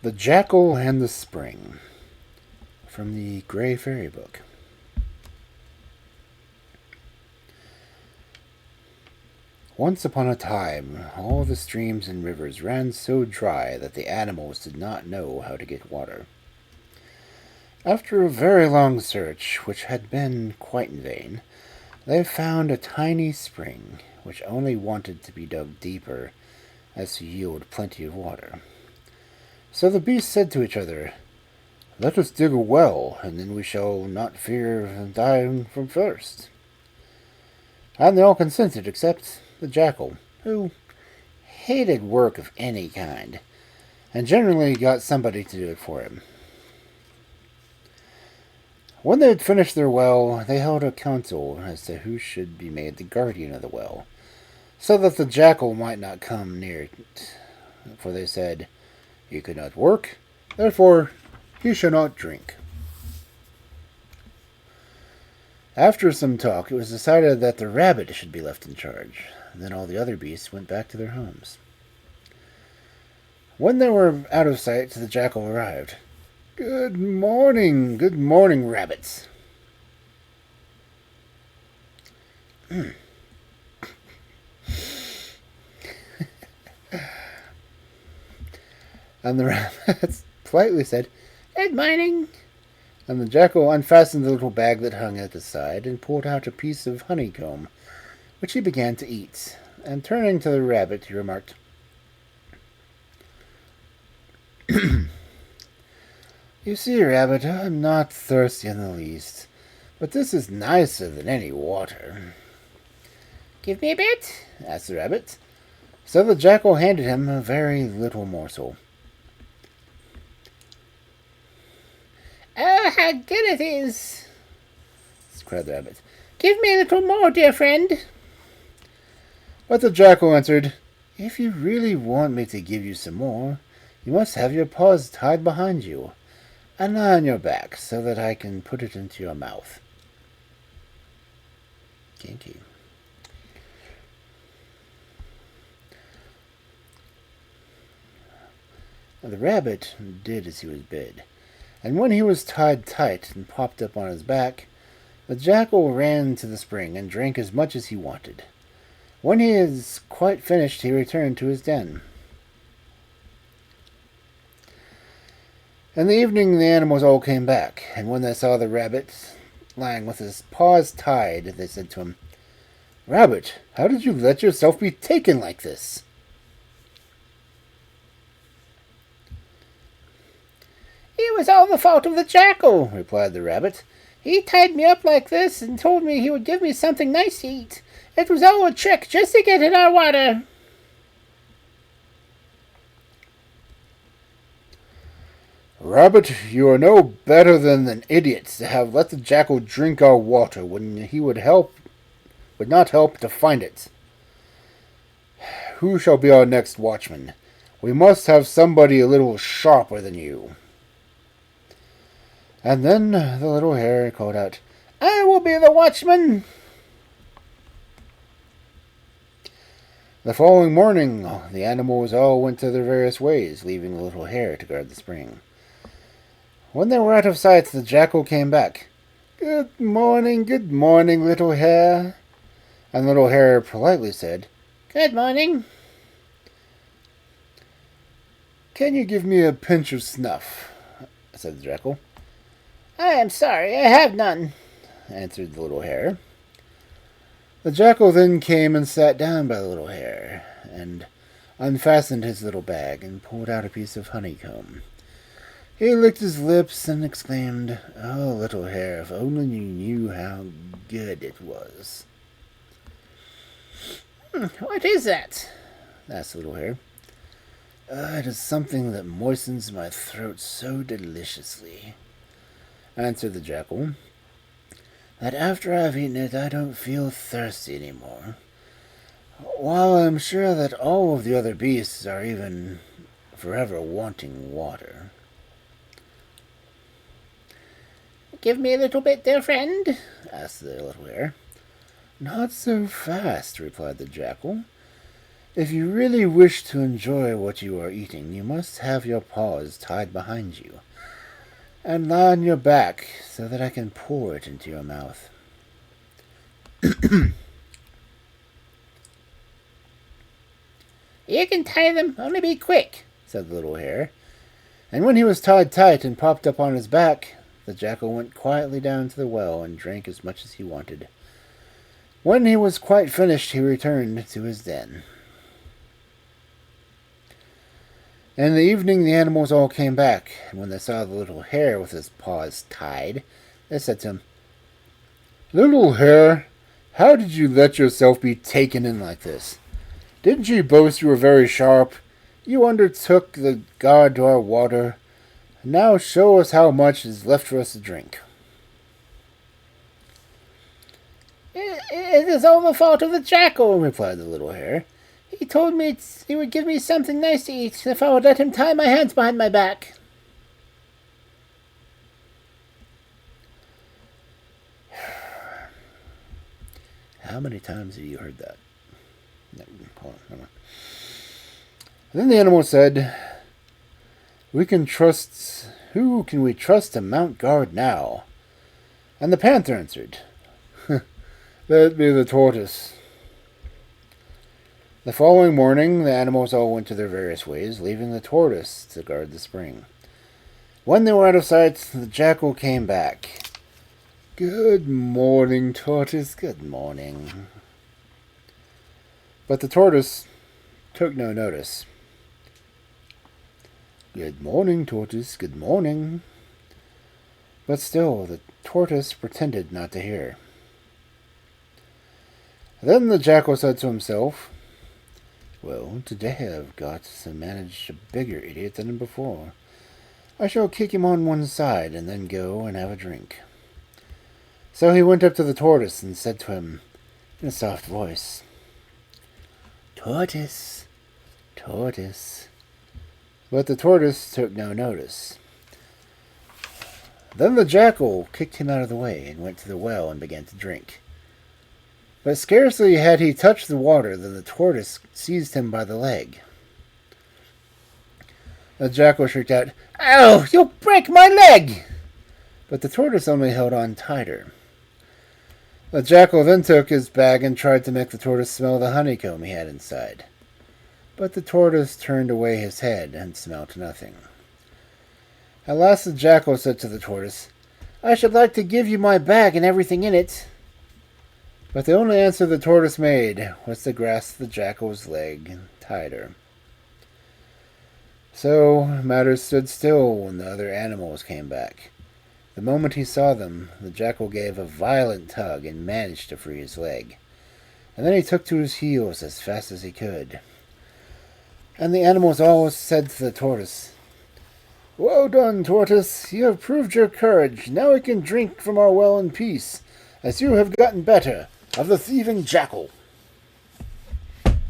The Jackal and the Spring, from the Grey Fairy book. Once upon a time, all the streams and rivers ran so dry that the animals did not know how to get water. After a very long search, which had been quite in vain, they found a tiny spring, which only wanted to be dug deeper as to yield plenty of water. So the beasts said to each other, "Let us dig a well, and then we shall not fear dying from thirst." And they all consented except the Jackal, who hated work of any kind, and generally got somebody to do it for him. When they had finished their well, they held a council as to who should be made the guardian of the well, so that the Jackal might not come near it. For they said, "He could not work, therefore he shall not drink." After some talk, it was decided that the rabbit should be left in charge. Then all the other beasts went back to their homes. When they were out of sight, the Jackal arrived. Good morning, rabbits." And the rabbits politely said, "Good morning." And the Jackal unfastened the little bag that hung at his side and pulled out a piece of honeycomb, which he began to eat. And turning to the rabbit, he remarked, "You see, Rabbit, I'm not thirsty in the least, but this is nicer than any water." "Give me a bit?" asked the rabbit. So the Jackal handed him a very little morsel. "Oh, how good it is!" cried the rabbit. "Give me a little more, dear friend." But the Jackal answered, "If you really want me to give you some more, you must have your paws tied behind you, and lie on your back, so that I can put it into your mouth." Kinky. The rabbit did as he was bid, and when he was tied tight and propped up on his back, the Jackal ran to the spring and drank as much as he wanted. When he is quite finished, he returned to his den. In the evening, the animals all came back, and when they saw the rabbit lying with his paws tied, they said to him, "Rabbit, how did you let yourself be taken like this?" "It was all the fault of the Jackal," replied the rabbit. "He tied me up like this and told me he would give me something nice to eat. It was all a trick just to get in our water." "Rabbit, you are no better than an idiot to have let the Jackal drink our water when he would not help to find it. Who shall be our next watchman? We must have somebody a little sharper than you." And then the little hare called out, "I will be the watchman." The following morning, the animals all went to their various ways, leaving the little hare to guard the spring. When they were out of sight, the Jackal came back. Good morning, little hare." And the little hare politely said, "Good morning." "Can you give me a pinch of snuff?" said the Jackal. "I am sorry, I have none," answered the little hare. The Jackal then came and sat down by the little hare, and unfastened his little bag and pulled out a piece of honeycomb. He licked his lips and exclaimed, "Oh, little hare, if only you knew how good it was." "What is that?" asked the little hare. It is something that moistens my throat so deliciously," answered the Jackal, "that after I've eaten it I don't feel thirsty any more, while I'm sure that all of the other beasts are even forever wanting water." "Give me a little bit, dear friend?" asked the little hare. "Not so fast," replied the Jackal. If you really wish to enjoy what you are eating, you must have your paws tied behind you and lie on your back so that I can pour it into your mouth. You can tie them, only be quick, said the little hare. And when he was tied tight and propped up on his back, the jackal went quietly down to the well and drank as much as he wanted. When he was quite finished, he returned to his den. In the evening, the animals all came back, and when they saw the little hare with his paws tied, they said to him, "Little hare, how did you let yourself be taken in like this? Didn't you boast you were very sharp? You undertook the guard to our water. Now show us how much is left for us to drink." "It is all the fault of the jackal," replied the little hare. "He told me he would give me something nice to eat if I would let him tie my hands behind my back." How many times have you heard that? No, hold on. And then the animal said, "Who can we trust to mount guard now?" And the panther answered, "That be the tortoise." The following morning, the animals all went to their various ways, leaving the tortoise to guard the spring. When they were out of sight, the jackal came back. "Good morning, tortoise, good morning." But the tortoise took no notice. "Good morning, tortoise, good morning." But still the tortoise pretended not to hear. Then the jackal said to himself, "Well, today I've got to manage a bigger idiot than before. I shall kick him on one side and then go and have a drink." So he went up to the tortoise and said to him in a soft voice, "Tortoise, tortoise." But the tortoise took no notice. Then the jackal kicked him out of the way and went to the well and began to drink. But scarcely had he touched the water than the tortoise seized him by the leg. The jackal shrieked out, "Ow, you'll break my leg!" But the tortoise only held on tighter. The jackal then took his bag and tried to make the tortoise smell the honeycomb he had inside. But the tortoise turned away his head and smelt nothing. At last the jackal said to the tortoise, "I should like to give you my bag and everything in it." But the only answer the tortoise made was to grasp the jackal's leg tighter. So matters stood still when the other animals came back. The moment he saw them, the jackal gave a violent tug and managed to free his leg. And then he took to his heels as fast as he could. And the animals all said to the tortoise, "Well done, tortoise. You have proved your courage. Now we can drink from our well in peace, as you have gotten better of the thieving jackal."